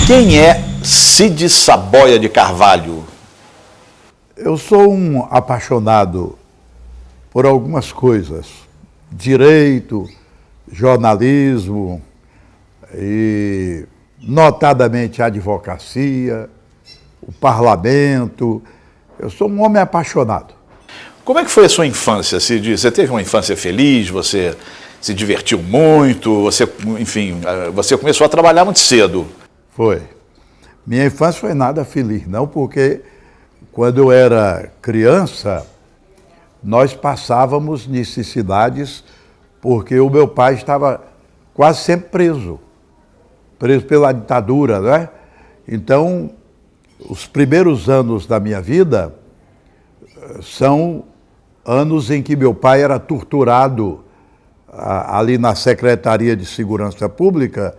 Quem é Cid Saboia de Carvalho? Eu sou um apaixonado por algumas coisas. Direito, jornalismo e, notadamente, a advocacia, o parlamento. Eu sou um homem apaixonado. Como é que foi a sua infância, Cid? Você teve uma infância feliz? Você se divertiu muito? Você começou a trabalhar muito cedo. Foi. Minha infância foi nada feliz, não, porque quando eu era criança, nós passávamos necessidades, porque o meu pai estava quase sempre preso pela ditadura, né? Então, os primeiros anos da minha vida são anos em que meu pai era torturado ali na Secretaria de Segurança Pública,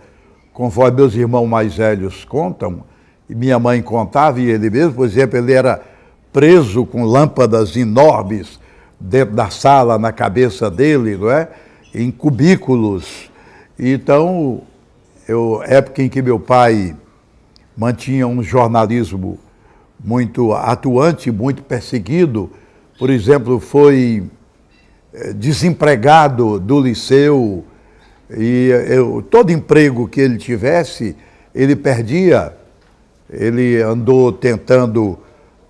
conforme meus irmãos mais velhos contam, e minha mãe contava, e ele mesmo, por exemplo, ele era preso com lâmpadas enormes dentro da sala, na cabeça dele, não é? Em cubículos. Então, época em que meu pai mantinha um jornalismo muito atuante, muito perseguido, por exemplo, foi desempregado do liceu, e todo emprego que ele tivesse, ele perdia. Ele andou tentando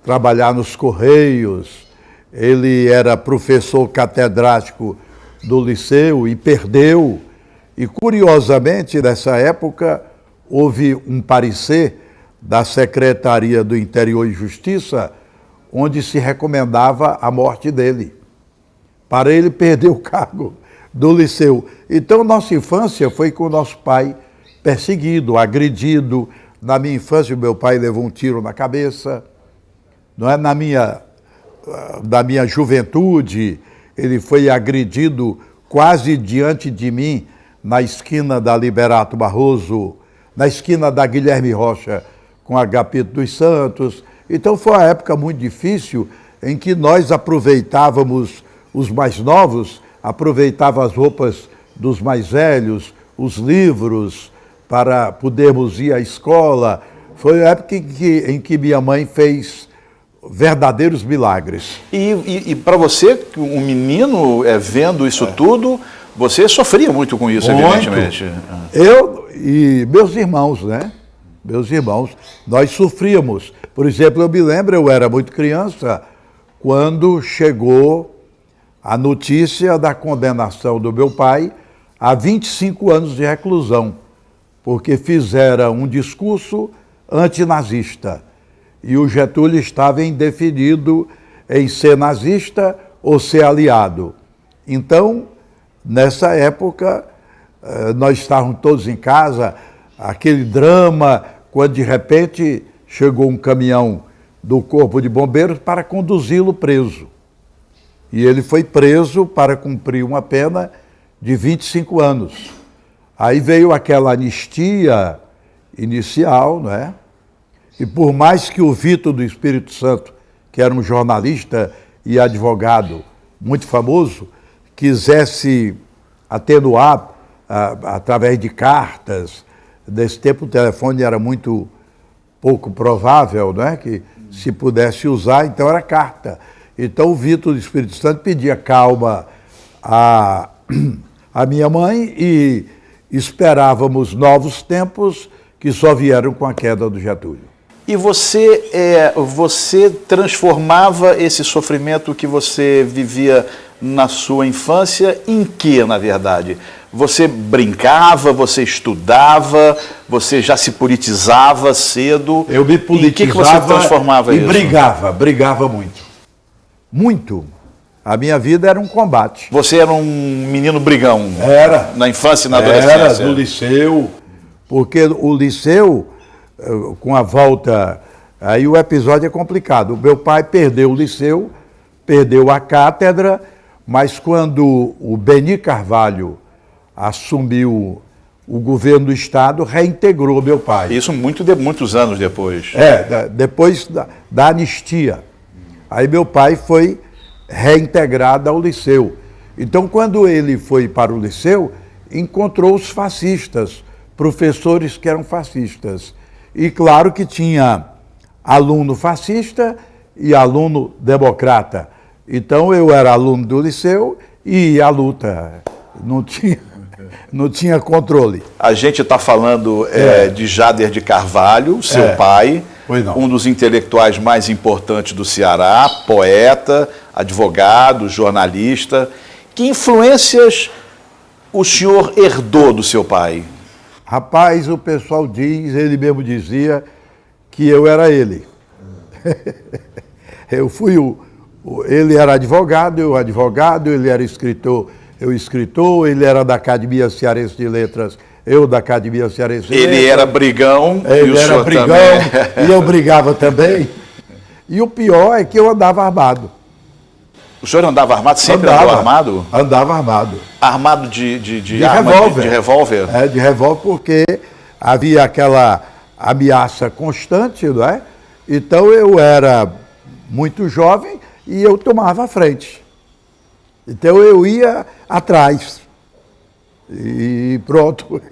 trabalhar nos Correios, ele era professor catedrático do liceu e perdeu. E, curiosamente, nessa época, houve um parecer da Secretaria do Interior e Justiça, onde se recomendava a morte dele, para ele perder o cargo do liceu. Então, nossa infância foi com o nosso pai perseguido, agredido. Na minha infância, meu pai levou um tiro na cabeça. Não é? Na minha juventude, ele foi agredido quase diante de mim, na esquina da Liberato Barroso, na esquina da Guilherme Rocha, com Agapito dos Santos. Então, foi uma época muito difícil, em que nós aproveitávamos, os mais novos, aproveitavam as roupas dos mais velhos, os livros, para podermos ir à escola. Foi a época em que minha mãe fez verdadeiros milagres. E para você, um menino, vendo isso tudo, você sofria muito com isso, muito. Evidentemente. Eu e meus irmãos, né? Meus irmãos, nós sofríamos. Por exemplo, eu me lembro, eu era muito criança, quando chegou a notícia da condenação do meu pai a 25 anos de reclusão, porque fizeram um discurso antinazista. E o Getúlio estava indefinido em ser nazista ou ser aliado. Então, nessa época, nós estávamos todos em casa, aquele drama, quando de repente chegou um caminhão do Corpo de Bombeiros para conduzi-lo preso. E ele foi preso para cumprir uma pena de 25 anos. Aí veio aquela anistia inicial, não é? E por mais que o Vitor do Espírito Santo, que era um jornalista e advogado muito famoso, quisesse atenuar através de cartas, nesse tempo o telefone era muito pouco provável, não é? Que se pudesse usar, então era carta. Então o Vitor do Espírito Santo pedia calma à minha mãe e esperávamos novos tempos que só vieram com a queda do Getúlio. E você transformava esse sofrimento que você vivia na sua infância em quê, na verdade? Você brincava, você estudava, você já se politizava cedo? Eu me politizava. Em que você transformava isso? E brigava muito. Muito. A minha vida era um combate. Você era um menino brigão? Era. Na infância e na adolescência? Era, no liceu, porque o liceu, com a volta, aí o episódio é complicado. O meu pai perdeu o liceu, perdeu a cátedra, mas quando o Beni Carvalho assumiu o governo do Estado, reintegrou meu pai. Isso muitos anos depois. Depois da anistia. Aí meu pai foi reintegrado ao liceu. Então, quando ele foi para o liceu, encontrou os fascistas, professores que eram fascistas. E claro que tinha aluno fascista e aluno democrata. Então eu era aluno do liceu e ia à luta. Não tinha controle. A gente está falando de Jader de Carvalho, seu pai, um dos intelectuais mais importantes do Ceará, poeta, advogado, jornalista. Que influências o senhor herdou do seu pai? Rapaz, o pessoal diz, ele mesmo dizia, que eu era ele. Eu fui ele era advogado, ele era escritor, eu escritor, ele era da Academia Cearense de Letras, eu da Academia Cearense de Letras. Ele era brigão ele era brigão, também. E eu brigava também. E o pior é que eu andava armado. O senhor andava armado? Sempre andou armado? Andava armado. Armado de arma, revólver. De revólver? De revólver, porque havia aquela ameaça constante, não é? Então eu era muito jovem e eu tomava a frente. Então eu ia atrás. E pronto.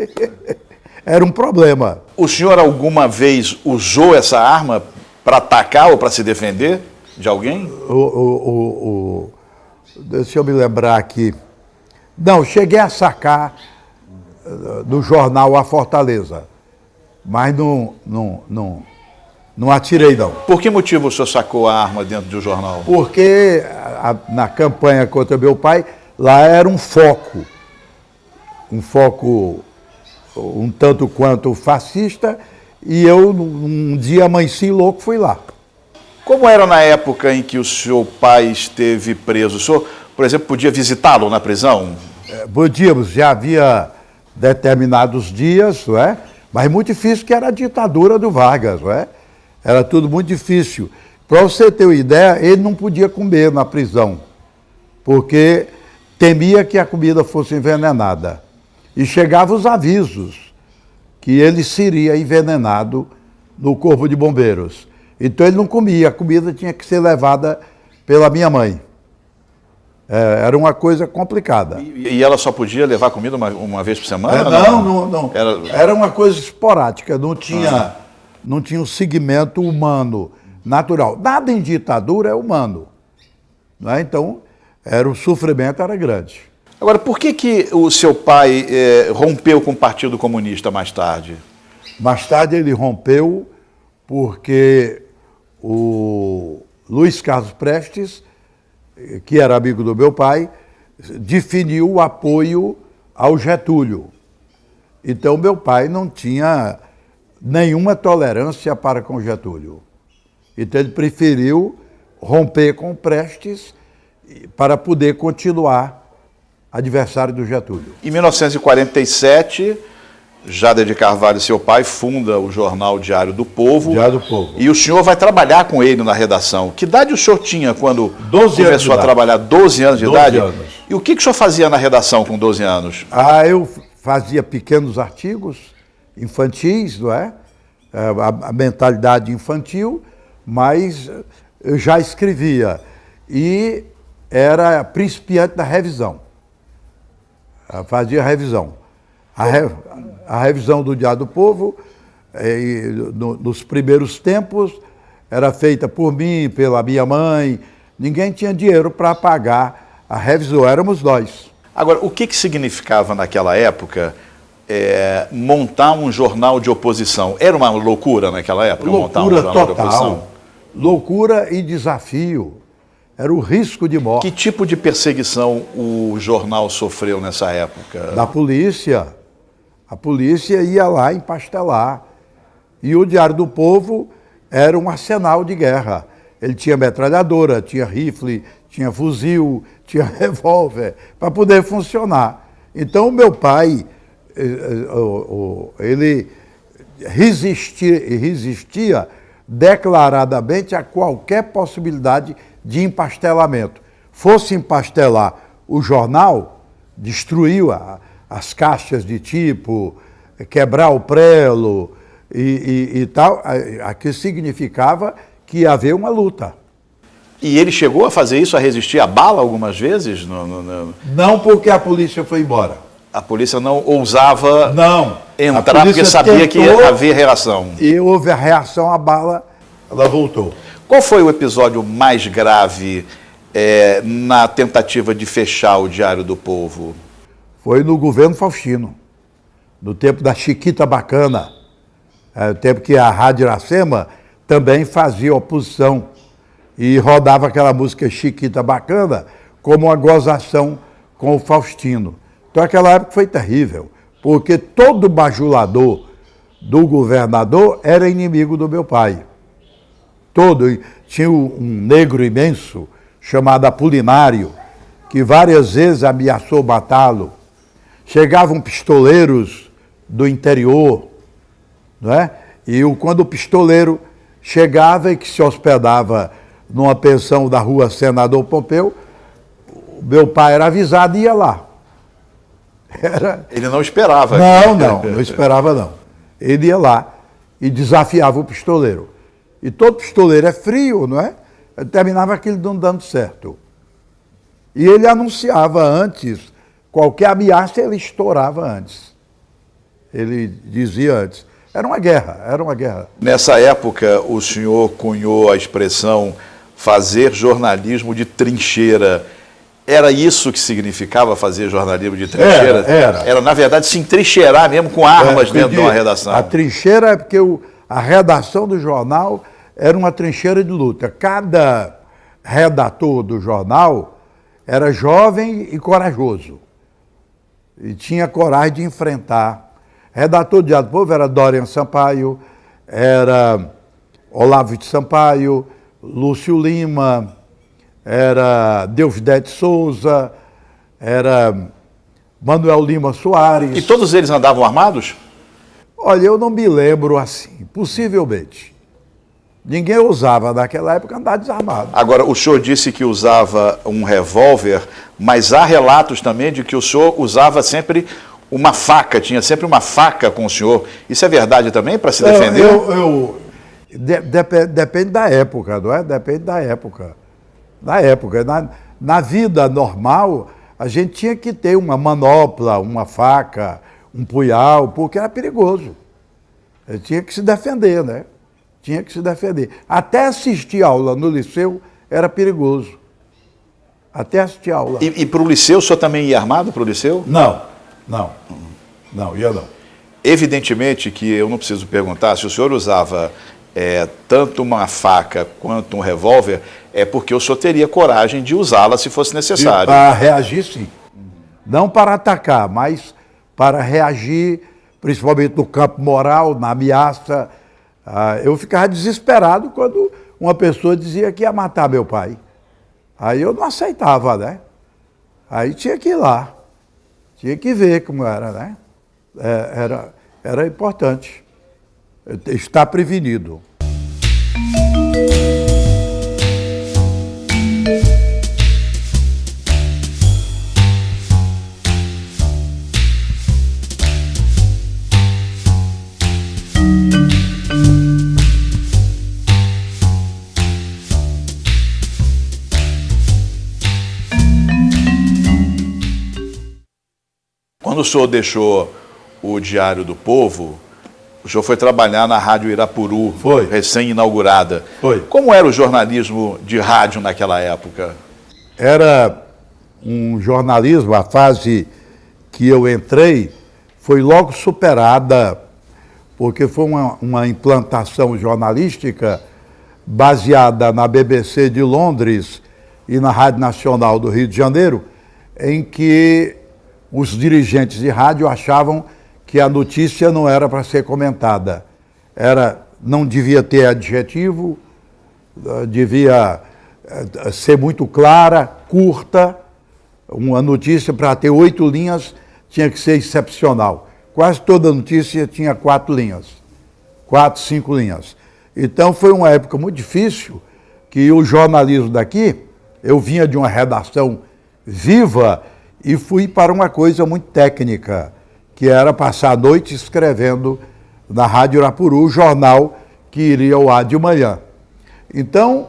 Era um problema. O senhor alguma vez usou essa arma para atacar ou para se defender de alguém? Deixa eu me lembrar aqui. Não, cheguei a sacar do jornal A Fortaleza, mas não atirei, não. Por que motivo o senhor sacou a arma dentro do jornal? Porque na campanha contra meu pai, lá era um foco um tanto quanto fascista, e eu, um dia amanheci louco, fui lá. Como era na época em que o seu pai esteve preso? O senhor, por exemplo, podia visitá-lo na prisão? Podíamos, já havia determinados dias, não é? Mas muito difícil, que era a ditadura do Vargas, não é? Era tudo muito difícil. Para você ter uma ideia, ele não podia comer na prisão, porque temia que a comida fosse envenenada. E chegavam os avisos que ele seria envenenado no Corpo de Bombeiros. Então ele não comia, a comida tinha que ser levada pela minha mãe. Era uma coisa complicada. E ela só podia levar comida uma vez por semana? Não. Era uma coisa esporádica, não tinha um segmento humano, natural. Nada em ditadura é humano. Não é? Então, o sofrimento era grande. Agora, por que o seu pai rompeu com o Partido Comunista mais tarde? Mais tarde ele rompeu porque o Luiz Carlos Prestes, que era amigo do meu pai, definiu o apoio ao Getúlio. Então, meu pai não tinha nenhuma tolerância para com Getúlio. Então, ele preferiu romper com Prestes para poder continuar adversário do Getúlio. Em 1947, Jader de Carvalho, seu pai, funda o jornal Diário do Povo. Diário do Povo. E o senhor vai trabalhar com ele na redação. Que idade o senhor tinha quando começou a trabalhar? 12 anos de idade? 12 anos. E o que o senhor fazia na redação com 12 anos? Eu fazia pequenos artigos infantis, não é? A mentalidade infantil, mas eu já escrevia. E era principiante da revisão. Fazia revisão. A revisão do Diário do Povo, nos primeiros tempos, era feita por mim, pela minha mãe. Ninguém tinha dinheiro para pagar a revisão, éramos nós. Agora, o que significava naquela época montar um jornal de oposição? Era uma loucura naquela época montar um jornal de oposição? Loucura e desafio. Era o risco de morte. Que tipo de perseguição o jornal sofreu nessa época? Da polícia. A polícia ia lá empastelar. E o Diário do Povo era um arsenal de guerra. Ele tinha metralhadora, tinha rifle, tinha fuzil, tinha revólver, para poder funcionar. Então, meu pai, ele resistia declaradamente a qualquer possibilidade de empastelamento. Fosse empastelar o jornal, destruiu as caixas de tipo, quebrar o prelo e tal, aquilo significava que ia haver uma luta. E ele chegou a fazer isso, a resistir à bala algumas vezes? Não, porque a polícia foi embora. A polícia não ousava Não. entrar porque sabia que ia haver reação. E houve a reação à bala, ela voltou. Qual foi o episódio mais grave na tentativa de fechar o Diário do Povo? Foi no governo Faustino, no tempo da Chiquita Bacana, no tempo que a Rádio Iracema também fazia oposição e rodava aquela música Chiquita Bacana como uma gozação com o Faustino. Então aquela época foi terrível, porque todo bajulador do governador era inimigo do meu pai. Todo. Tinha um negro imenso chamado Apolinário, que várias vezes ameaçou matá-lo. Chegavam pistoleiros do interior, não é? E quando o pistoleiro chegava e que se hospedava numa pensão da rua Senador Pompeu, o meu pai era avisado e ia lá. Ele não esperava. Não esperava não. Ele ia lá e desafiava o pistoleiro. E todo pistoleiro é frio, não é? Terminava aquilo não dando certo. E ele anunciava antes, qualquer ameaça ele estourava antes. Ele dizia antes. Era uma guerra. Nessa época, o senhor cunhou a expressão fazer jornalismo de trincheira. Era isso que significava fazer jornalismo de trincheira? Era, na verdade, se entrincheirar mesmo com armas dentro de uma redação. A trincheira é porque a redação do jornal era uma trincheira de luta. Cada redator do jornal era jovem e corajoso. E tinha coragem de enfrentar. Redator do Diário do Povo era Dorian Sampaio, era Olavo de Sampaio, Lúcio Lima, era Deusdete Souza, era Manuel Lima Soares. E todos eles andavam armados? Olha, eu não me lembro assim, possivelmente. Ninguém ousava naquela época andar desarmado. Agora, o senhor disse que usava um revólver, mas há relatos também de que o senhor usava sempre uma faca, tinha sempre uma faca com o senhor. Isso é verdade também, para se defender? Depende da época, não é? Depende da época. Na vida normal, a gente tinha que ter uma manopla, uma faca, um punhal, porque era perigoso. Tinha que se defender, né? Tinha que se defender. Até assistir aula no liceu era perigoso. Até assistir aula. E para o liceu, o senhor também ia armado para o liceu? Não, ia não. Evidentemente que eu não preciso perguntar se o senhor usava tanto uma faca quanto um revólver, é porque o senhor teria coragem de usá-la se fosse necessário. Para reagir, sim. Não para atacar, mas para reagir, principalmente no campo moral, na ameaça. Eu ficava desesperado quando uma pessoa dizia que ia matar meu pai. Aí eu não aceitava, né? Aí tinha que ir lá. Tinha que ver como era, né? Era importante estar prevenido. Quando o senhor deixou o Diário do Povo, o senhor foi trabalhar na Rádio Irapuru, recém-inaugurada. Foi. Como era o jornalismo de rádio naquela época? Era um jornalismo, a fase que eu entrei foi logo superada, porque foi uma implantação jornalística baseada na BBC de Londres e na Rádio Nacional do Rio de Janeiro, em que os dirigentes de rádio achavam que a notícia não era para ser comentada. Não devia ter adjetivo, devia ser muito clara, curta. Uma notícia, para ter 8 linhas, tinha que ser excepcional. Quase toda notícia tinha 4 linhas, 4, 5 linhas. Então foi uma época muito difícil, que o jornalismo daqui, eu vinha de uma redação viva e fui para uma coisa muito técnica, que era passar a noite escrevendo na Rádio Irapuru, o jornal que iria ao ar de manhã. Então,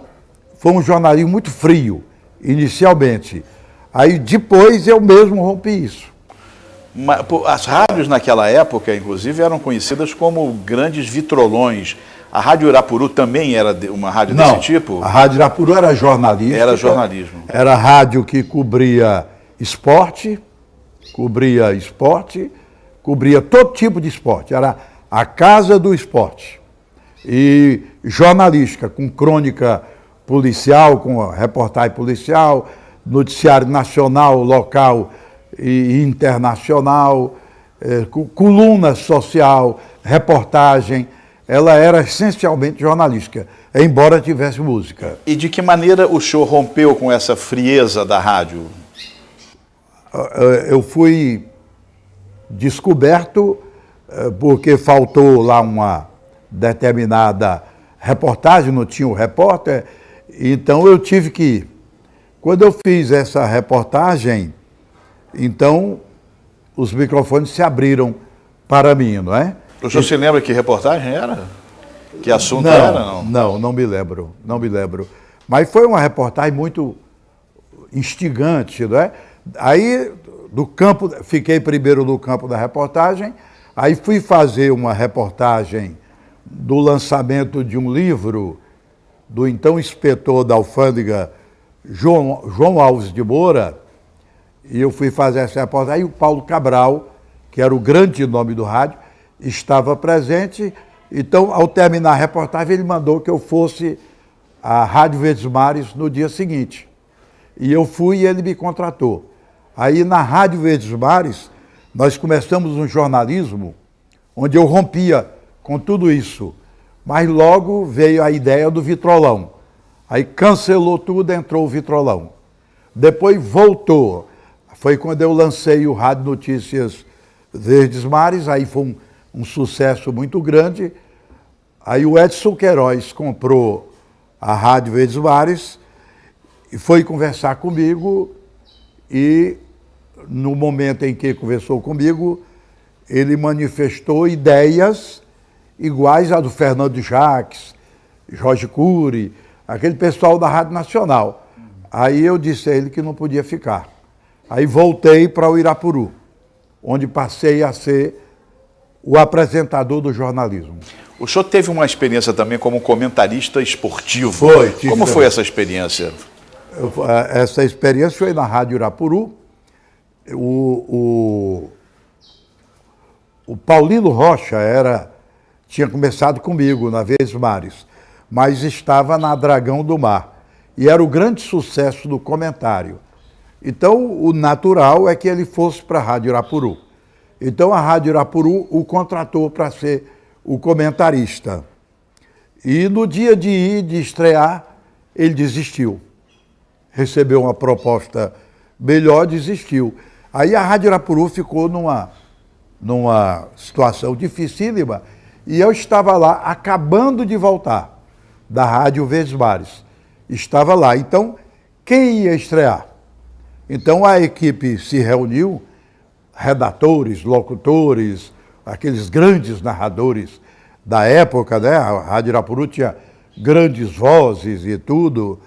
foi um jornalismo muito frio, inicialmente. Aí, depois, eu mesmo rompi isso. As rádios naquela época, inclusive, eram conhecidas como grandes vitrolões. A Rádio Irapuru também era uma rádio desse tipo? A Rádio Irapuru era jornalística. Era jornalismo. Era rádio que cobria esporte, cobria todo tipo de esporte. Era a casa do esporte. E jornalística, com crônica policial, com reportagem policial, noticiário nacional, local e internacional, coluna social, reportagem. Ela era essencialmente jornalística, embora tivesse música. E de que maneira o senhor rompeu com essa frieza da rádio? Eu fui descoberto porque faltou lá uma determinada reportagem, não tinha o repórter, então eu tive que ir. Quando eu fiz essa reportagem, então os microfones se abriram para mim, não é? O senhor se lembra que reportagem era? Que assunto era? Não me lembro, não me lembro. Mas foi uma reportagem muito instigante, não é? Aí, fiquei primeiro no campo da reportagem, aí fui fazer uma reportagem do lançamento de um livro do então inspetor da alfândega, João Alves de Moura, e eu fui fazer essa reportagem, e o Paulo Cabral, que era o grande nome do rádio, estava presente. Então, ao terminar a reportagem, ele mandou que eu fosse à Rádio Verdes Mares no dia seguinte. E eu fui e ele me contratou. Aí, na Rádio Verdes Mares, nós começamos um jornalismo onde eu rompia com tudo isso. Mas logo veio a ideia do vitrolão. Aí cancelou tudo, entrou o vitrolão. Depois voltou. Foi quando eu lancei o Rádio Notícias Verdes Mares, aí foi um sucesso muito grande. Aí o Edson Queiroz comprou a Rádio Verdes Mares e foi conversar comigo, e no momento em que conversou comigo, ele manifestou ideias iguais à do Fernando Jacques, Jorge Cury, aquele pessoal da Rádio Nacional. Aí eu disse a ele que não podia ficar. Aí voltei para o Irapuru, onde passei a ser o apresentador do jornalismo. O senhor teve uma experiência também como comentarista esportivo. Foi. Como foi essa experiência? Essa experiência foi na Rádio Irapuru. O Paulino Rocha tinha começado comigo na Verdes Mares, mas estava na Dragão do Mar. E era o grande sucesso do comentário. Então, o natural é que ele fosse para a Rádio Irapuru. Então, a Rádio Irapuru o contratou para ser o comentarista. E no dia de estrear, ele desistiu. Recebeu uma proposta melhor, desistiu. Aí a Rádio Irapuru ficou numa situação dificílima, e eu estava lá, acabando de voltar da Rádio Verdes Mares. Estava lá. Então, quem ia estrear? Então, a equipe se reuniu, redatores, locutores, aqueles grandes narradores da época, né? A Rádio Irapuru tinha grandes vozes e tudo.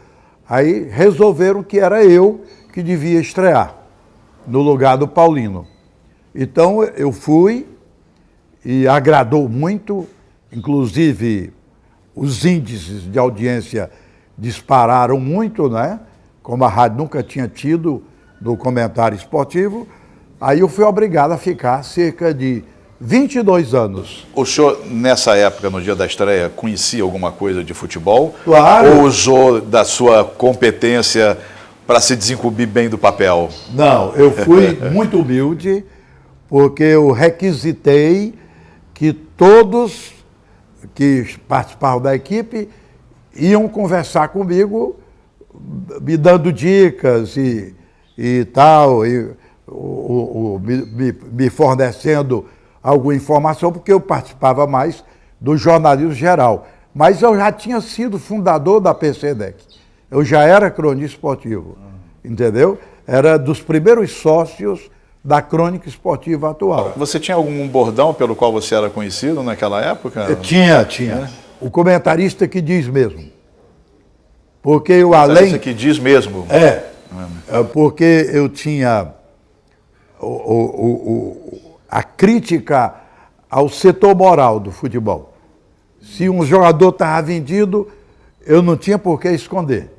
Aí resolveram que era eu que devia estrear, no lugar do Paulino. Então, eu fui e agradou muito, inclusive os índices de audiência dispararam muito, né? Como a rádio nunca tinha tido no comentário esportivo. Aí eu fui obrigado a ficar cerca de 22 anos. O senhor, nessa época, no dia da estreia, conhecia alguma coisa de futebol? Claro. Ou usou da sua competência para se desincumbir bem do papel? Não, eu fui muito humilde, porque eu requisitei que todos que participavam da equipe iam conversar comigo, me dando dicas e tal, me fornecendo alguma informação, porque eu participava mais do jornalismo geral. Mas eu já tinha sido fundador da PCDEC. Eu já era cronista esportivo, entendeu? Era dos primeiros sócios da crônica esportiva atual. Você tinha algum bordão pelo qual você era conhecido naquela época? Tinha. O comentarista que diz mesmo. Porque eu além... que diz mesmo. Porque eu tinha a crítica ao setor moral do futebol. Se um jogador estava vendido, eu não tinha por que esconder.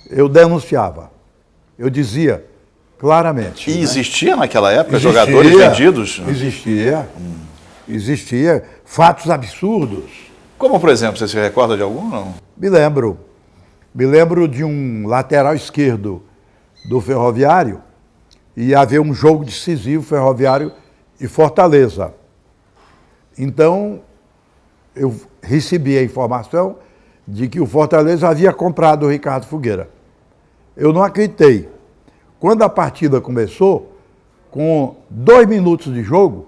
Eu denunciava. Eu dizia claramente. E né? existia naquela época jogadores vendidos? Existia fatos absurdos. Como, por exemplo, você se recorda de algum? Não? Me lembro de um lateral esquerdo do Ferroviário e haver um jogo decisivo, Ferroviário e Fortaleza. Então, eu recebi a informação de que o Fortaleza havia comprado o Ricardo Fogueira. Eu não acreditei. Quando a partida começou, com 2 minutos de jogo,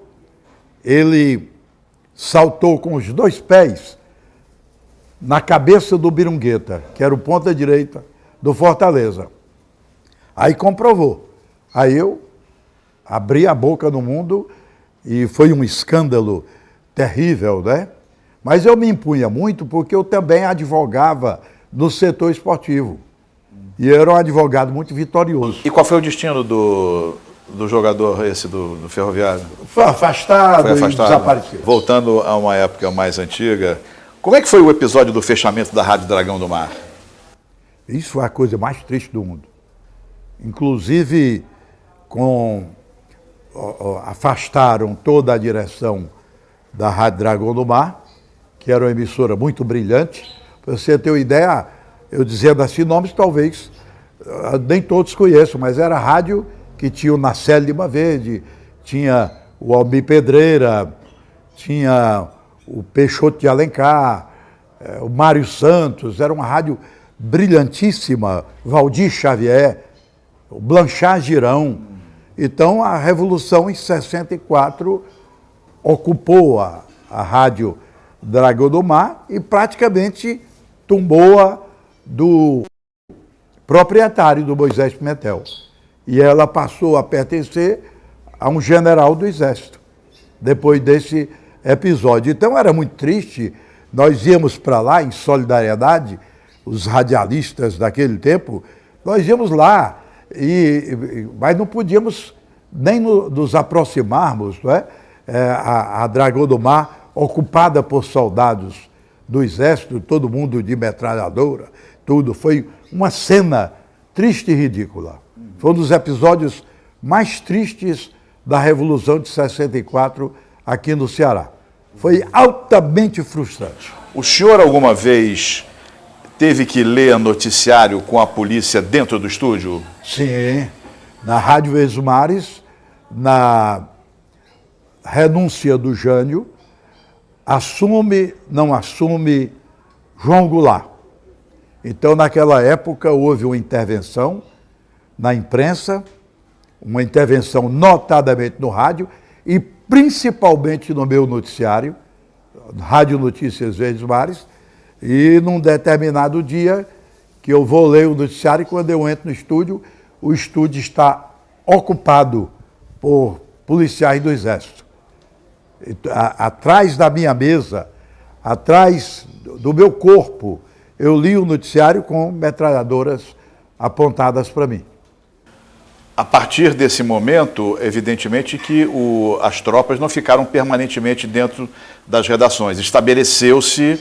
ele saltou com os 2 pés na cabeça do Birungueta, que era o ponta-direita do Fortaleza. Aí comprovou. Aí eu abri a boca no mundo e foi um escândalo terrível, né? Mas eu me impunha muito porque eu também advogava no setor esportivo. E eu era um advogado muito vitorioso. E qual foi o destino do jogador esse do Ferroviário? Foi afastado, e desapareceu. Voltando a uma época mais antiga, como é que foi o episódio do fechamento da Rádio Dragão do Mar? Isso foi a coisa mais triste do mundo. Inclusive, afastaram toda a direção da Rádio Dragão do Mar, que era uma emissora muito brilhante. Para você ter uma ideia, eu dizendo assim, nomes talvez nem todos conheçam, mas era a rádio que tinha o Nacelle Lima Verde, tinha o Almir Pedreira, tinha o Peixoto de Alencar, o Mário Santos, era uma rádio brilhantíssima, Valdir Xavier, o Blanchard Girão. Então, a Revolução, em 64, ocupou a Rádio Dragão do Mar e praticamente tombou-a do proprietário do Moisés Pimentel. E ela passou a pertencer a um general do Exército, depois desse episódio. Então, era muito triste. Nós íamos para lá, em solidariedade, os radialistas daquele tempo, nós íamos lá, mas não podíamos nem nos aproximarmos, não é? A Dragão do Mar, ocupada por soldados do Exército, todo mundo de metralhadora, tudo. Foi uma cena triste e ridícula. Foi um dos episódios mais tristes da Revolução de 64 aqui no Ceará. Foi altamente frustrante. O senhor alguma vez teve que ler noticiário com a polícia dentro do estúdio? Sim, na Rádio Verdes Mares, na renúncia do Jânio, não assume João Goulart. Então, naquela época, houve uma intervenção na imprensa, uma intervenção notadamente no rádio e principalmente no meu noticiário, Rádio Notícias Verdes Mares, e num determinado dia que eu vou ler o noticiário e quando eu entro no estúdio, o estúdio está ocupado por policiais do Exército. Atrás da minha mesa, atrás do meu corpo, eu li o noticiário com metralhadoras apontadas para mim. A partir desse momento, evidentemente que as tropas não ficaram permanentemente dentro das redações. Estabeleceu-se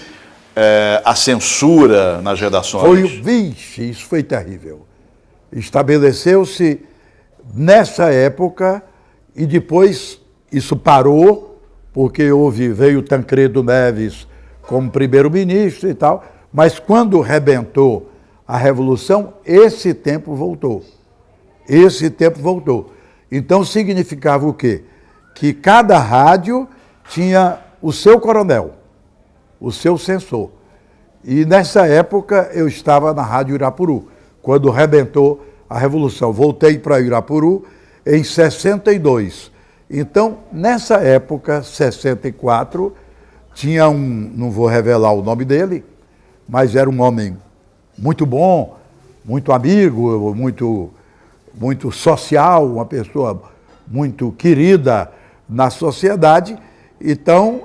a censura nas redações. Vixe, isso foi terrível. Estabeleceu-se nessa época e depois isso parou, porque veio Tancredo Neves como primeiro-ministro e tal, mas quando rebentou a Revolução, esse tempo voltou. Esse tempo voltou. Então significava o quê? Que cada rádio tinha o seu coronel, o seu censor. E nessa época eu estava na Rádio Irapuru, quando rebentou a Revolução. Voltei para Irapuru em 62. Então, nessa época, 64, tinha não vou revelar o nome dele, mas era um homem muito bom, muito amigo, muito social, uma pessoa muito querida na sociedade. Então,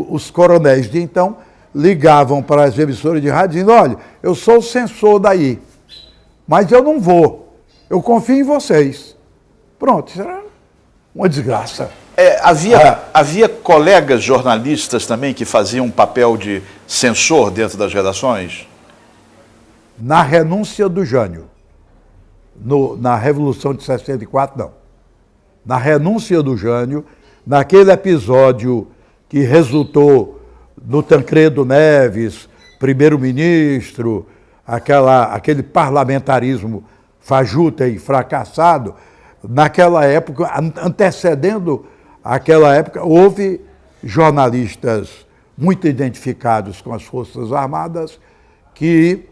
os coronéis de então ligavam para as emissoras de rádio dizendo, olha, eu sou o censor daí, mas eu não vou, eu confio em vocês. Pronto, isso era uma desgraça. Havia colegas jornalistas também que faziam um papel de censor dentro das redações? Na renúncia do Jânio, na Revolução de 64, não. Na renúncia do Jânio, naquele episódio que resultou no Tancredo Neves, primeiro-ministro, aquele parlamentarismo fajuto e fracassado, naquela época, antecedendo aquela época, houve jornalistas muito identificados com as Forças Armadas que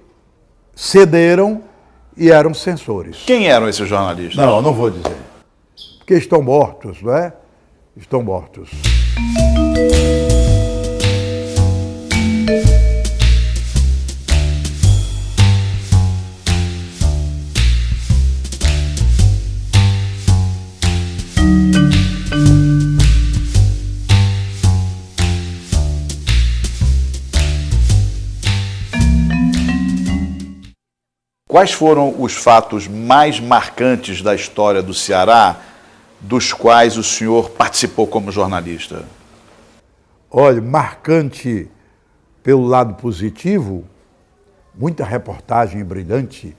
cederam e eram censores. Quem eram esses jornalistas? Não vou dizer. Porque estão mortos, não é? Estão mortos. Quais foram os fatos mais marcantes da história do Ceará, dos quais o senhor participou como jornalista? Olha, marcante pelo lado positivo, muita reportagem brilhante,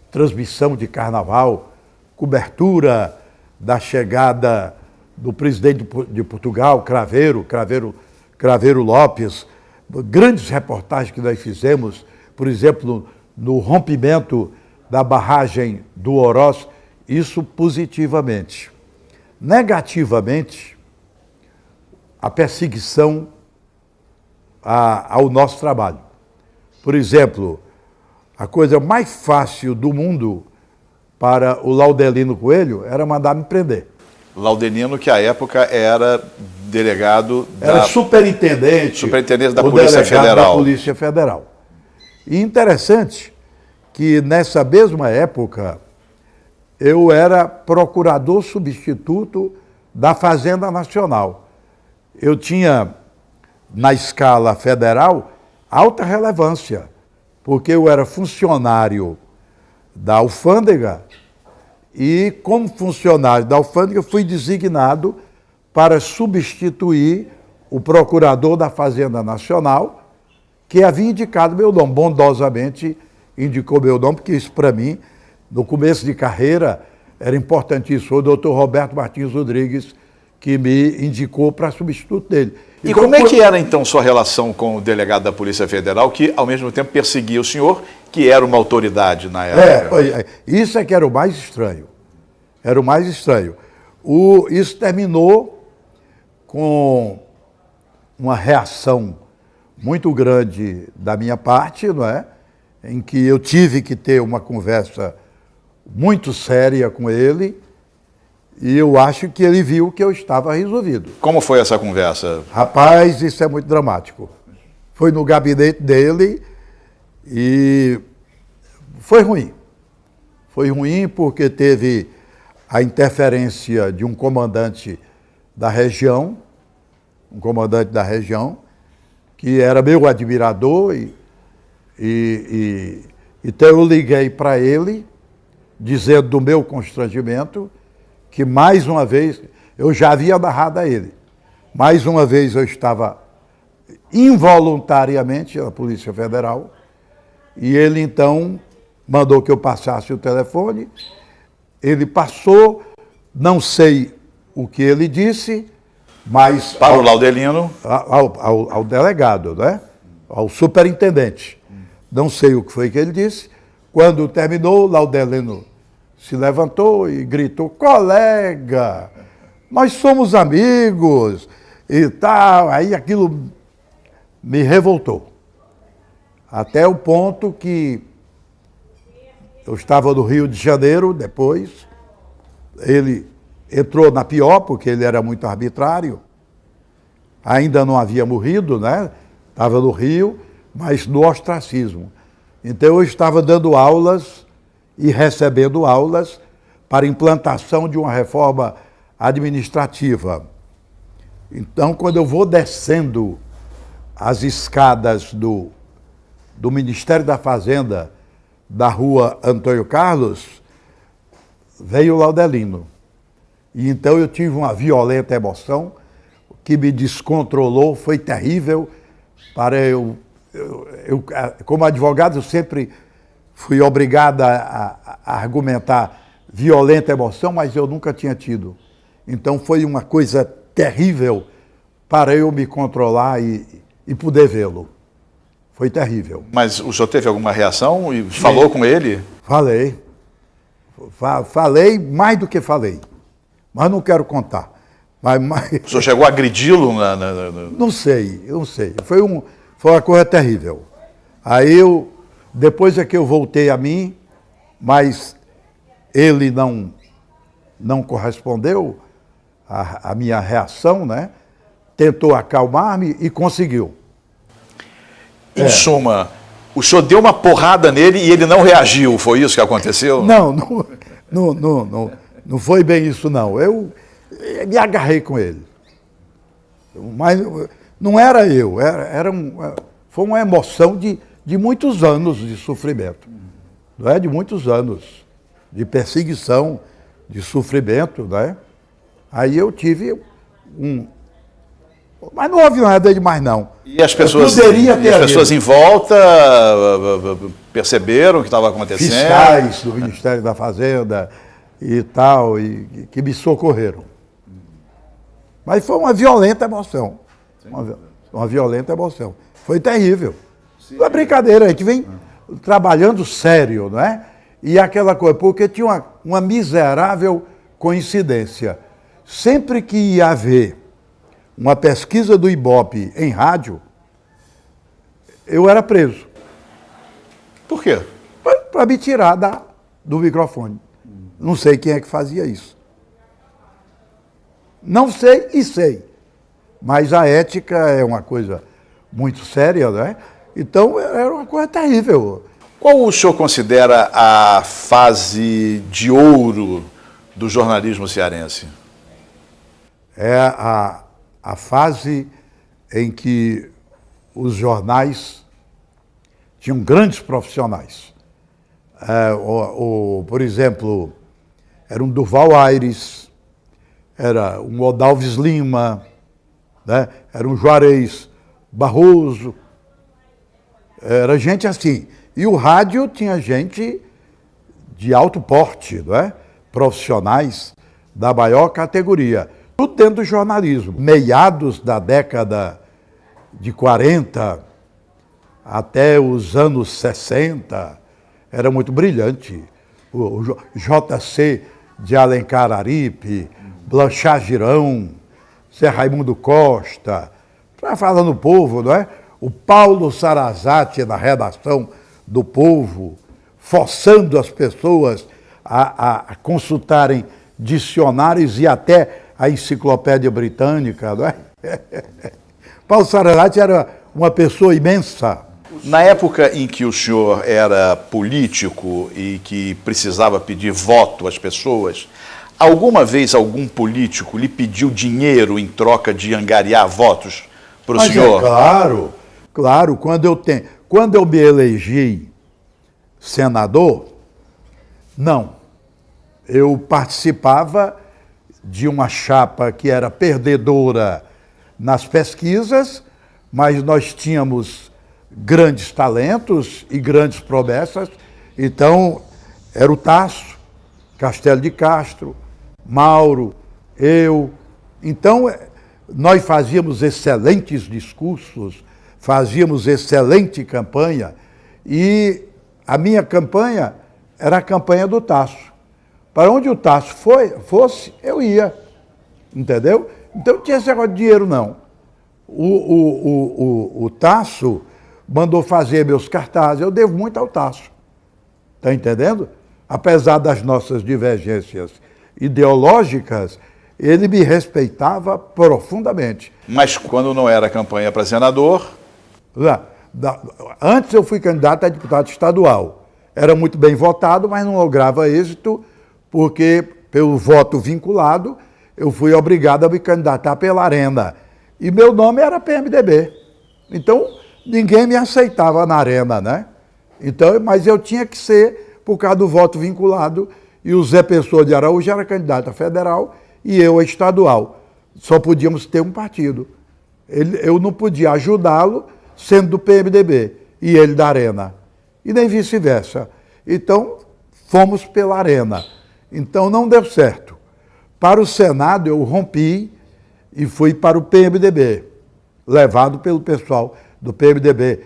transmissão de carnaval, cobertura da chegada do presidente de Portugal, Craveiro Lopes, grandes reportagens que nós fizemos, por exemplo, no rompimento da barragem do Oroz, isso positivamente. Negativamente, a perseguição ao nosso trabalho. Por exemplo, a coisa mais fácil do mundo para o Laudelino Coelho era mandar me prender. Laudelino, que à época era delegado era superintendente da Polícia Federal. Da Polícia Federal. E interessante que nessa mesma época eu era procurador substituto da Fazenda Nacional. Eu tinha, na escala federal, alta relevância, porque eu era funcionário da alfândega e, como funcionário da alfândega, fui designado para substituir o procurador da Fazenda Nacional, que havia indicado meu nome, bondosamente indicou meu nome, porque isso para mim, no começo de carreira, era importantíssimo. Foi o doutor Roberto Martins Rodrigues que me indicou para substituto dele. E como é que era então sua relação com o delegado da Polícia Federal, que ao mesmo tempo perseguia o senhor, que era uma autoridade na época? Isso é que era o mais estranho. Era o mais estranho. Isso terminou com uma reação muito grande da minha parte, não é? Em que eu tive que ter uma conversa muito séria com ele, e eu acho que ele viu que eu estava resolvido. Como foi essa conversa? Rapaz, isso é muito dramático. Foi no gabinete dele e foi ruim. Foi ruim porque teve a interferência de um comandante da região, que era meu admirador, então eu liguei para ele, dizendo do meu constrangimento, que mais uma vez, eu já havia narrado a ele, mais uma vez eu estava involuntariamente na Polícia Federal, e ele então mandou que eu passasse o telefone, ele passou, não sei o que ele disse, mas... Para o Laudelino? Ao delegado, né? Ao superintendente. Não sei o que foi que ele disse. Quando terminou, Laudelino se levantou e gritou: colega, nós somos amigos e tal. Aí aquilo me revoltou. Até o ponto que eu estava no Rio de Janeiro, depois, ele entrou na pior, porque ele era muito arbitrário, ainda não havia morrido, né? Estava no Rio, mas no ostracismo. Então eu estava dando aulas e recebendo aulas para implantação de uma reforma administrativa. Então, quando eu vou descendo as escadas do Ministério da Fazenda, da rua Antônio Carlos, veio o Laudelino. E então eu tive uma violenta emoção que me descontrolou, foi terrível. Para como advogado, eu sempre fui obrigado a argumentar violenta emoção, mas eu nunca tinha tido. Então foi uma coisa terrível para eu me controlar e poder vê-lo. Foi terrível. Mas o senhor teve alguma reação e falou com ele? Falei. Falei mais do que falei. Mas não quero contar. Mas... O senhor chegou a agredi-lo? Não sei. Foi uma coisa terrível. Aí depois é que eu voltei a mim, mas ele não correspondeu à minha reação, né? Tentou acalmar-me e conseguiu. Em suma, o senhor deu uma porrada nele e ele não reagiu, foi isso que aconteceu? Não foi bem isso, não. Eu me agarrei com ele. Mas não era eu, foi uma emoção de muitos anos de sofrimento. Não é? De muitos anos de perseguição, de sofrimento, né? Aí eu tive mas não houve nada demais, não. E as pessoas em volta perceberam o que estava acontecendo? Fiscais do Ministério da Fazenda e tal, e que me socorreram. Mas foi uma violenta emoção. Uma violenta emoção. Foi terrível. Não é brincadeira, a gente vem trabalhando sério, não é? E aquela coisa, porque tinha uma miserável coincidência. Sempre que ia haver uma pesquisa do Ibope em rádio, eu era preso. Por quê? Para me tirar do microfone. Não sei quem é que fazia isso. Não sei e sei. Mas a ética é uma coisa muito séria, né? Então era uma coisa terrível. Qual o senhor considera a fase de ouro do jornalismo cearense? É a fase em que os jornais tinham grandes profissionais. Por exemplo, era um Durval Aires, era um Odalves Lima, né? Era um Juarez Barroso, era gente assim. E o rádio tinha gente de alto porte, não é? Profissionais da maior categoria. Tudo dentro do jornalismo. Meados da década de 40 até os anos 60, era muito brilhante. O JC de Alencar Aripe, Blanchard Girão, Zé Raimundo Costa, para falar no Povo, não é? O Paulo Sarazate na redação do Povo, forçando as pessoas a consultarem dicionários e até a Enciclopédia Britânica, não é? Paulo Sarazate era uma pessoa imensa. Na época em que o senhor era político e que precisava pedir voto às pessoas, alguma vez algum político lhe pediu dinheiro em troca de angariar votos para o senhor? Claro. Quando eu me elegi senador, não. Eu participava de uma chapa que era perdedora nas pesquisas, mas nós tínhamos grandes talentos e grandes promessas. Então, era o Tasso, Castelo de Castro, Mauro, eu. Então, nós fazíamos excelentes discursos, fazíamos excelente campanha, e a minha campanha era a campanha do Tasso. Para onde o Tasso fosse, eu ia, entendeu? Então não tinha esse negócio de dinheiro, não. O Tasso mandou fazer meus cartazes, eu devo muito ao Tasso, está entendendo? Apesar das nossas divergências ideológicas, ele me respeitava profundamente. Mas quando não era campanha para senador? Antes eu fui candidato a deputado estadual. Era muito bem votado, mas não lograva êxito, porque pelo voto vinculado, eu fui obrigado a me candidatar pela Arena. E meu nome era PMDB. Então, ninguém me aceitava na Arena, né? Então, mas eu tinha que ser por causa do voto vinculado, e o Zé Pessoa de Araújo era candidato a federal e eu a estadual. Só podíamos ter um partido. Eu não podia ajudá-lo sendo do PMDB e ele da Arena. E nem vice-versa. Então, fomos pela Arena. Então, não deu certo. Para o Senado, eu rompi e fui para o PMDB, levado pelo pessoal do PMDB.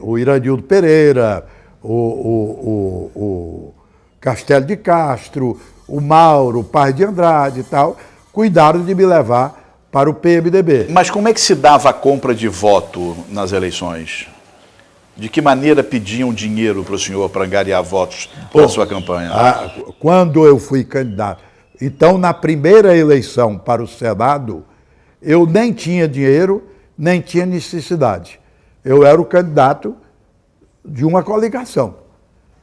O Iranildo Pereira, o Castelo de Castro, o Mauro, o Paz de Andrade e tal, cuidaram de me levar para o PMDB. Mas como é que se dava a compra de voto nas eleições? De que maneira pediam dinheiro para o senhor para angariar votos para a sua campanha? Quando eu fui candidato, então na primeira eleição para o Senado, eu nem tinha dinheiro, nem tinha necessidade. Eu era o candidato de uma coligação.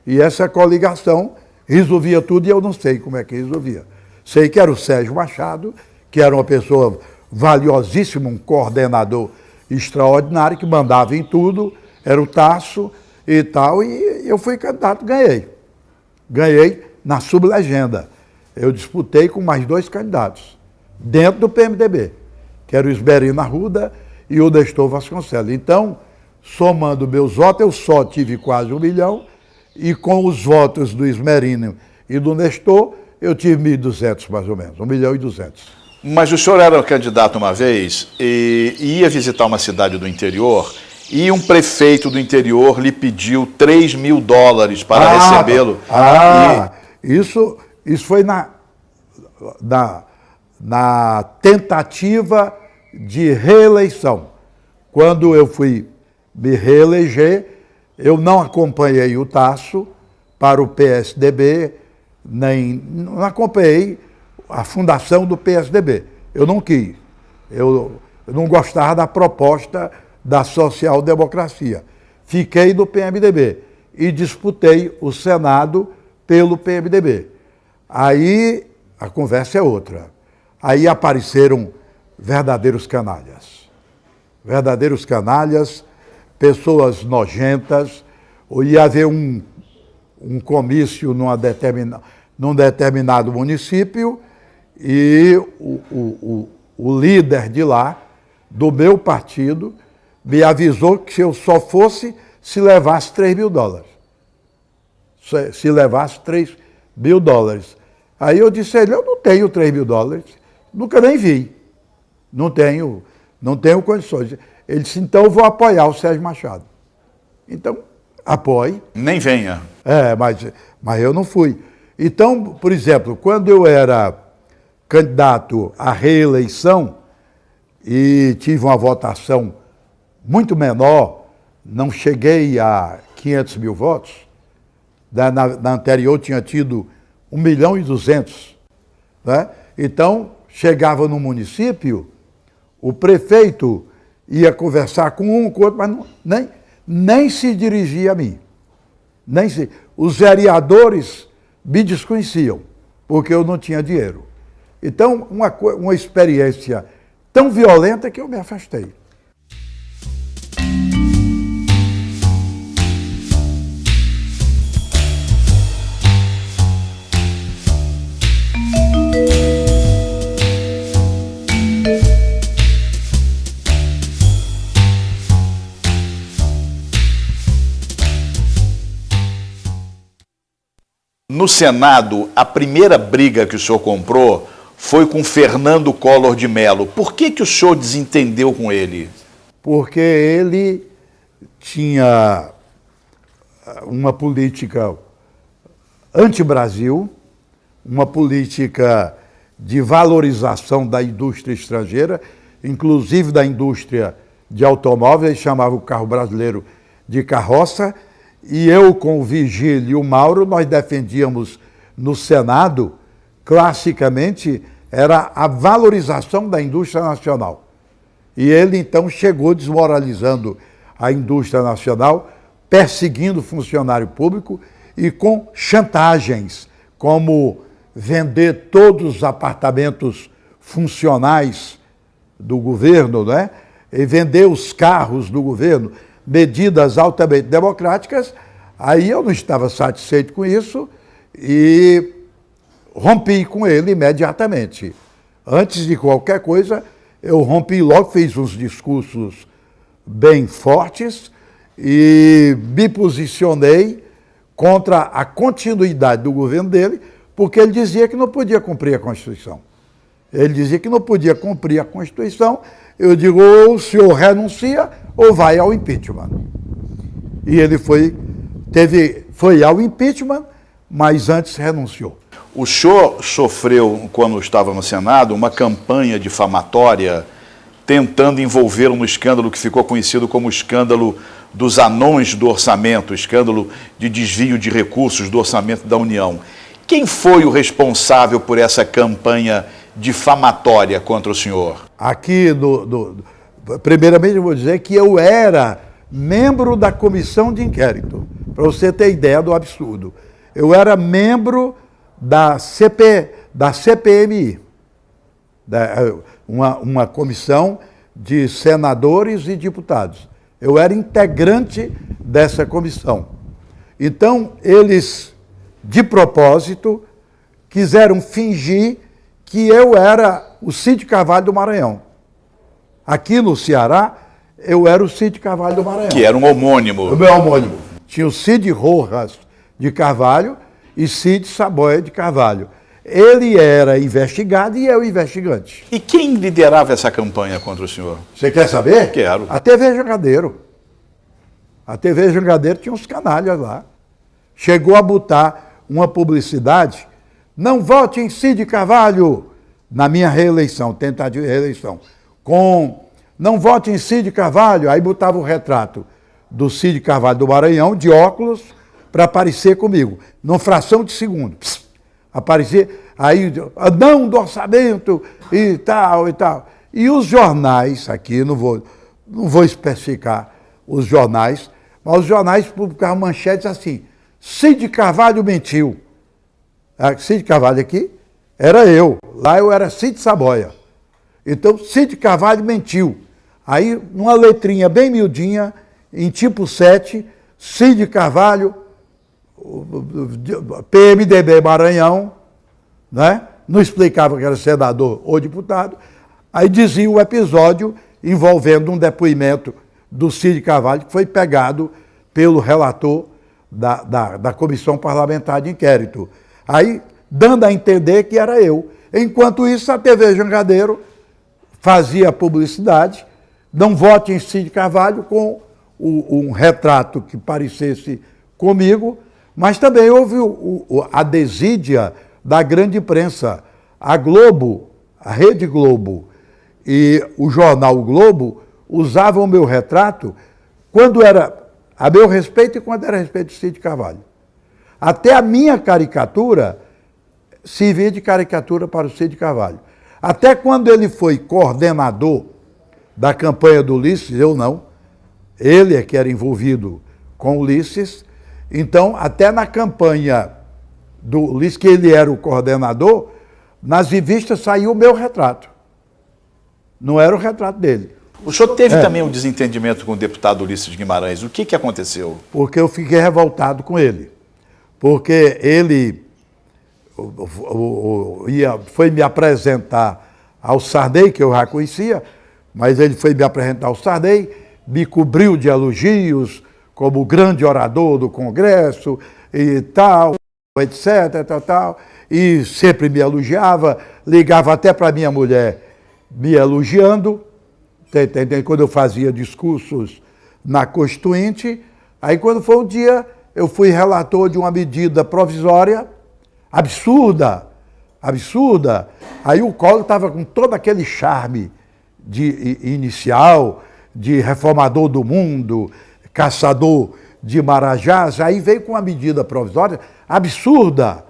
E essa coligação resolvia tudo e eu não sei como é que resolvia. Sei que era o Sérgio Machado, que era uma pessoa valiosíssima, um coordenador extraordinário, que mandava em tudo, era o Tasso e tal, e eu fui candidato, ganhei. Ganhei na sublegenda. Eu disputei com mais 2 candidatos, dentro do PMDB, que era o Esmerino Arruda e o Nestor Vasconcelos. Então, somando meus votos, eu só tive quase 1 milhão, e com os votos do Esmerino e do Nestor, eu tive 1.200 mais ou menos, 1.200.000. Mas o senhor era candidato uma vez e ia visitar uma cidade do interior e um prefeito do interior lhe pediu $3.000 para recebê-lo. Isso foi na tentativa de reeleição. Quando eu fui me reeleger, eu não acompanhei o Tasso para o PSDB, não acompanhei a fundação do PSDB. Eu não quis. Eu não gostava da proposta da social-democracia. Fiquei no PMDB e disputei o Senado pelo PMDB. Aí a conversa é outra. Aí apareceram verdadeiros canalhas. Verdadeiros canalhas, pessoas nojentas. Ia haver um comício num determinado município e o líder de lá, do meu partido, me avisou que se eu só fosse se levasse $3.000. Se levasse $3.000. Aí eu disse a ele, eu não tenho $3.000, nunca nem vi. Não tenho condições. Ele disse, então eu vou apoiar o Sérgio Machado. Então, apoie. Nem venha. Mas eu não fui. Então, por exemplo, quando eu era candidato à reeleição e tive uma votação muito menor, não cheguei a 500.000 votos, na anterior tinha tido 1.200.000, né? Então, chegava no município, o prefeito ia conversar com um, com outro, mas nem se dirigia a mim. Os vereadores me desconheciam, porque eu não tinha dinheiro. Então, uma experiência tão violenta que eu me afastei. No Senado, a primeira briga que o senhor comprou foi com Fernando Collor de Mello. Por que o senhor desentendeu com ele? Porque ele tinha uma política anti-Brasil, uma política de valorização da indústria estrangeira, inclusive da indústria de automóveis, chamava o carro brasileiro de carroça, e eu com o Vigílio e o Mauro, nós defendíamos no Senado, classicamente, era a valorização da indústria nacional. E ele, então, chegou desmoralizando a indústria nacional, perseguindo o funcionário público e com chantagens, como vender todos os apartamentos funcionais do governo, né? E vender os carros do governo, medidas altamente democráticas. Aí eu não estava satisfeito com isso e rompi com ele imediatamente. Antes de qualquer coisa, eu rompi logo, fiz uns discursos bem fortes e me posicionei contra a continuidade do governo dele, porque ele dizia que não podia cumprir a Constituição. Ele dizia que não podia cumprir a Constituição. Eu digo, ou o senhor renuncia ou vai ao impeachment. E ele foi ao impeachment, mas antes renunciou. O senhor sofreu, quando estava no Senado, uma campanha difamatória tentando envolvê-lo no escândalo que ficou conhecido como o escândalo dos anões do orçamento, escândalo de desvio de recursos do orçamento da União. Quem foi o responsável por essa campanha difamatória contra o senhor? Aqui, primeiramente, eu vou dizer que eu era membro da comissão de inquérito, para você ter ideia do absurdo. Eu era membro da CPMI, uma comissão de senadores e deputados. Eu era integrante dessa comissão. Então, eles, de propósito, quiseram fingir que eu era o Cid Carvalho do Maranhão. Aqui no Ceará, eu era o Cid Carvalho do Maranhão. Que era um homônimo. O meu homônimo. Tinha o Cid Rojas de Carvalho e Cid Saboia de Carvalho. Ele era investigado e eu investigante. E quem liderava essa campanha contra o senhor? Você quer saber? Quero. A TV Jangadeiro. A TV Jangadeiro tinha uns canalhas lá. Chegou a botar uma publicidade, não vote em Cid Carvalho, na minha reeleição, tentativa de reeleição, não vote em Cid Carvalho, aí botava o retrato do Cid Carvalho do Maranhão, de óculos, para aparecer comigo, numa fração de segundo. Aparecer, aí, não do orçamento, e tal, e tal. E os jornais, aqui, não vou especificar os jornais, mas os jornais publicavam manchetes assim, Cid Carvalho mentiu. Cid Carvalho aqui era eu, lá eu era Cid Saboia. Então, Cid Carvalho mentiu. Aí, numa letrinha bem miudinha, em tipo 7, Cid Carvalho, PMDB Maranhão, né? Não explicava que era senador ou deputado, aí dizia o episódio envolvendo um depoimento do Cid Carvalho, que foi pegado pelo relator da Comissão Parlamentar de Inquérito. Aí, dando a entender que era eu. Enquanto isso, a TV Jangadeiro fazia publicidade, não vote em Cid Carvalho, com um retrato que parecesse comigo, mas também houve a desídia da grande imprensa. A Globo, a Rede Globo e o jornal o Globo usavam o meu retrato quando era a meu respeito e quando era a respeito de Cid Carvalho. Até a minha caricatura servia de caricatura para o Cid Carvalho. Até quando ele foi coordenador da campanha do Ulisses, eu não. Ele é que era envolvido com o Ulisses. Então, até na campanha do Ulisses, que ele era o coordenador, nas revistas saiu o meu retrato. Não era o retrato dele. O senhor teve também um desentendimento com o deputado Ulisses Guimarães. O que aconteceu? Porque eu fiquei revoltado com ele. Porque ele foi me apresentar ao Sarney, que eu já conhecia, mas ele foi me apresentar ao Sarney, me cobriu de elogios como o grande orador do Congresso e tal, etc, tal, e sempre me elogiava, ligava até para minha mulher me elogiando, quando eu fazia discursos na Constituinte. Aí, quando foi um dia, eu fui relator de uma medida provisória absurda. Aí o Collor estava com todo aquele charme inicial, de reformador do mundo, caçador de marajás, aí veio com uma medida provisória absurda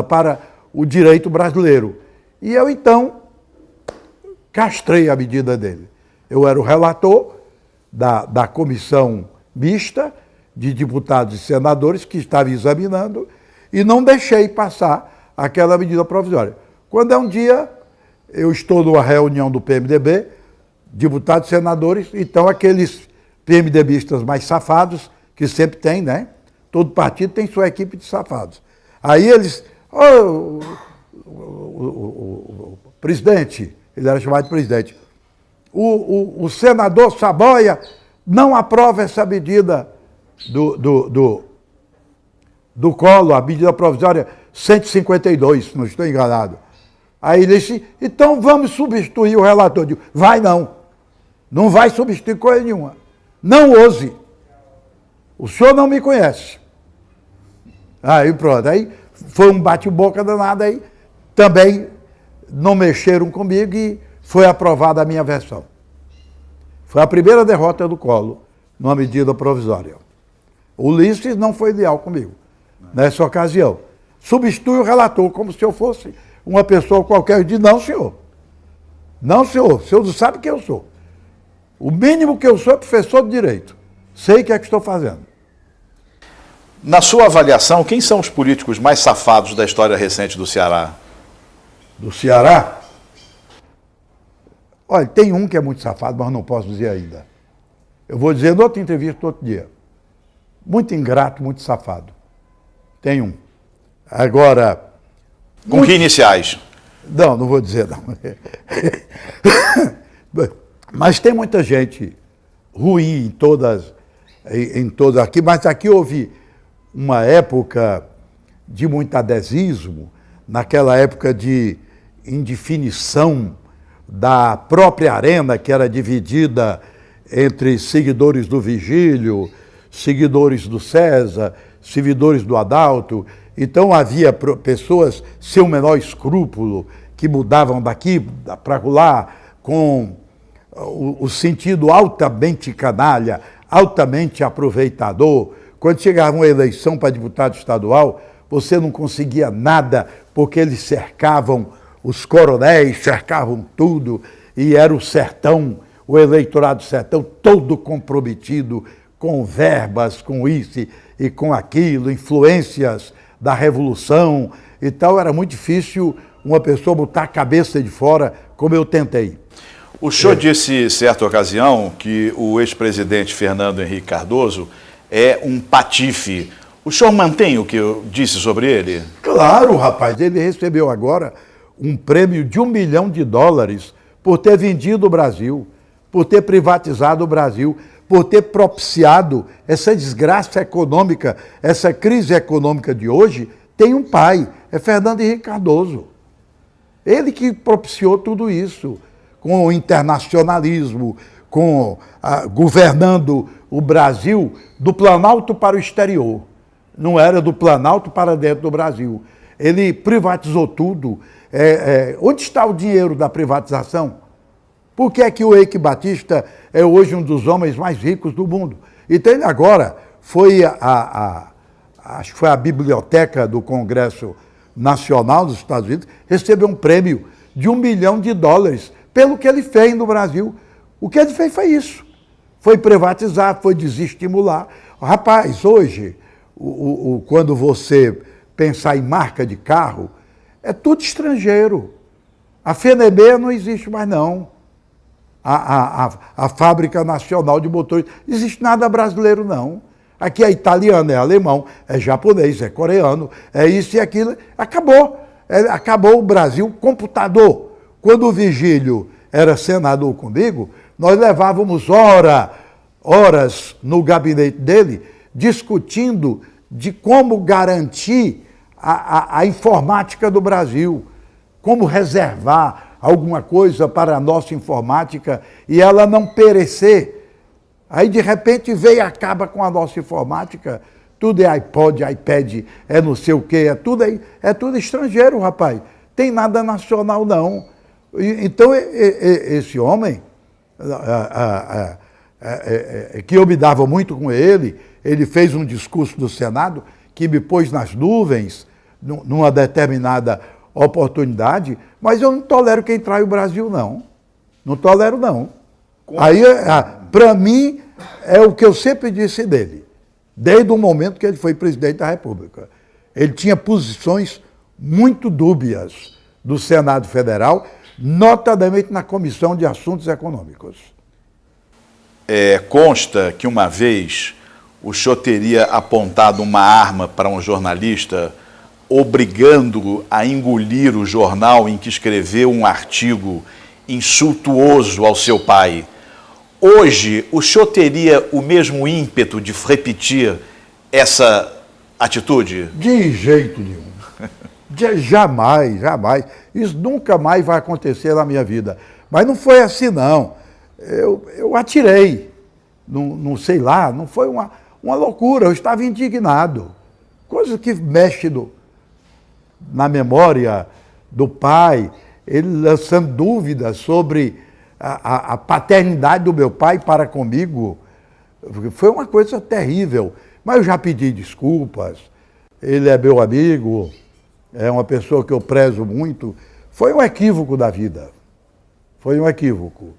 para o direito brasileiro. E eu, então, castrei a medida dele. Eu era o relator da comissão mista de deputados e senadores que estava examinando e não deixei passar aquela medida provisória. Quando é um dia, eu estou numa reunião do PMDB, deputados e senadores, então aqueles PMDBistas mais safados, que sempre tem, né? Todo partido tem sua equipe de safados. Aí eles Ô, o presidente, ele era chamado de presidente, o senador Saboia não aprova essa medida do Collor, a medida provisória 152, não estou enganado. Aí ele disse, então vamos substituir o relator. Eu digo, vai não. Não vai substituir coisa nenhuma. Não ouse. O senhor não me conhece. Aí pronto. Aí foi um bate-boca danado aí. Também não mexeram comigo e foi aprovada a minha versão. Foi a primeira derrota do Collor numa medida provisória. O Ulisses não foi leal comigo nessa ocasião. Substitui o relator como se eu fosse uma pessoa qualquer. Eu disse, não, senhor. Não, senhor. O senhor não sabe quem eu sou. O mínimo que eu sou é professor de direito. Sei o que é que estou fazendo. Na sua avaliação, quem são os políticos mais safados da história recente do Ceará? Do Ceará? Olha, tem um que é muito safado, mas não posso dizer ainda. Eu vou dizer em outra entrevista, outro dia. Muito ingrato, muito safado. Tem um. Agora... Com que iniciais? Não vou dizer não. Mas tem muita gente ruim em todas aqui, mas aqui houve uma época de muito adesismo, naquela época de indefinição da própria arena, que era dividida entre seguidores do Vigílio, seguidores do César, seguidores do Adalto. Então havia pessoas sem o menor escrúpulo que mudavam daqui para lá com o sentido altamente canalha, altamente aproveitador. Quando chegava uma eleição para deputado estadual, você não conseguia nada, porque eles cercavam os coronéis, cercavam tudo, e era o sertão, o eleitorado do sertão, todo comprometido com verbas, com isso e com aquilo, influências da Revolução e tal. Era muito difícil uma pessoa botar a cabeça de fora, como eu tentei. O senhor disse, em certa ocasião, que o ex-presidente Fernando Henrique Cardoso é um patife. O senhor mantém o que eu disse sobre ele? Claro, rapaz. Ele recebeu agora um prêmio de $1 milhão por ter vendido o Brasil, por ter privatizado o Brasil, por ter propiciado essa desgraça econômica, essa crise econômica de hoje. Tem um pai, é Fernando Henrique Cardoso. Ele que propiciou tudo isso, com o internacionalismo, governando o Brasil do Planalto para o exterior. Não era do Planalto para dentro do Brasil. Ele privatizou tudo. Onde está o dinheiro da privatização? Por que é que o Eike Batista é hoje um dos homens mais ricos do mundo? Então ele agora foi acho que foi a biblioteca do Congresso Nacional dos Estados Unidos, recebeu um prêmio de $1 milhão pelo que ele fez no Brasil. O que ele fez foi isso. Foi privatizar, foi desestimular. Rapaz, hoje, quando você pensar em marca de carro, é tudo estrangeiro. A FNB não existe mais, não. A Fábrica Nacional de Motores, não existe nada brasileiro, não. Aqui é italiano, é alemão, é japonês, é coreano, é isso e aquilo. Acabou. Acabou o Brasil computador. Quando o Vigílio era senador comigo, nós levávamos horas no gabinete dele discutindo de como garantir a informática do Brasil, como reservar alguma coisa para a nossa informática e ela não perecer. Aí, de repente, veio e acaba com a nossa informática. Tudo é iPod, iPad, é não sei o quê, é tudo estrangeiro, rapaz. Tem nada nacional, não. Então, esse homem, que eu me dava muito com ele fez um discurso do Senado que me pôs nas nuvens numa determinada oportunidade, mas eu não tolero quem trai o Brasil, não. Não tolero, não. Aí, para mim, é o que eu sempre disse dele, desde o momento que ele foi presidente da República. Ele tinha posições muito dúbias do Senado Federal, notadamente na Comissão de Assuntos Econômicos. Consta que uma vez o senhor teria apontado uma arma para um jornalista obrigando-o a engolir o jornal em que escreveu um artigo insultuoso ao seu pai. Hoje, o senhor teria o mesmo ímpeto de repetir essa atitude? De jeito nenhum. Jamais, jamais. Isso nunca mais vai acontecer na minha vida. Mas não foi assim, não. Eu atirei. Não sei lá, não foi uma loucura. Eu estava indignado. Coisa que mexe na memória do pai, ele lançando dúvidas sobre a paternidade do meu pai para comigo. Foi uma coisa terrível. Mas eu já pedi desculpas. Ele é meu amigo, é uma pessoa que eu prezo muito. Foi um equívoco da vida. Foi um equívoco.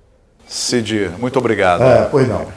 Cid, muito obrigado. Pois não.